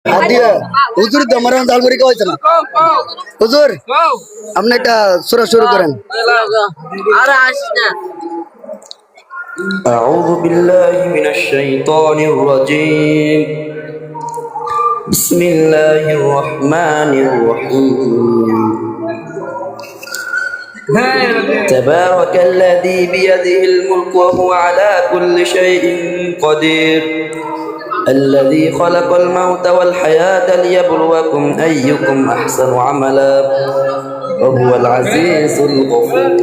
হাদিয়া হুজুর তো আমার জাল মুড়ি খাওয়াইছে না হুজুর আপনি একটা সূরা শুরু করেন أعوذ بالله من الشيطان الرجيم بسم الله الرحمن الرحيم تبارك الذي بيده الملك وهو على كل شيء قدير الذي خلق الموت والحياة ليبلوكم أيكم أحسن عملا وهو العزيز الغفور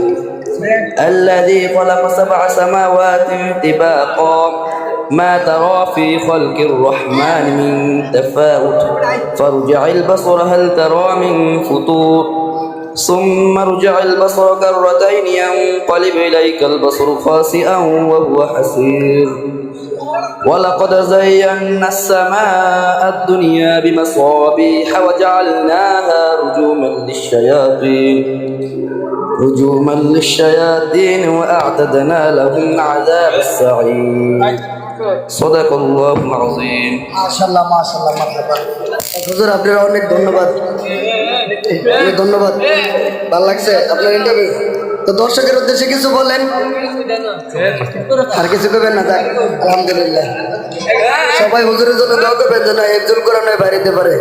الذي خلق 7 سماوات طباقا ما ترى في خلق الرحمن من تفاوت فارجع البصر هل ترى من فطور ثم ارجع البصر كرتين ينقلب إليك البصر خاسئا وهو حسير ولقد زينا السماء الدنيا بمصابيح وجعلناها رجوما للشياطين وأعتدنا لهم عذاب السعير صدق الله العظيم মাশাআল্লাহ মাশাআল্লাহ মারহাবা হুজুর আপনার অনেক ধন্যবাদ ভালো লাগছে আপনার ইন্টারভিউ তো দর্শকের উদ্দেশ্যে কিছু বলেন আর কিছু করবেন না যাক আলহামদুলিল্লাহ সবাই হুজুরের জন্য দোয়া করবেন যেন একজন কোরআনের বাইরে দিতে পারে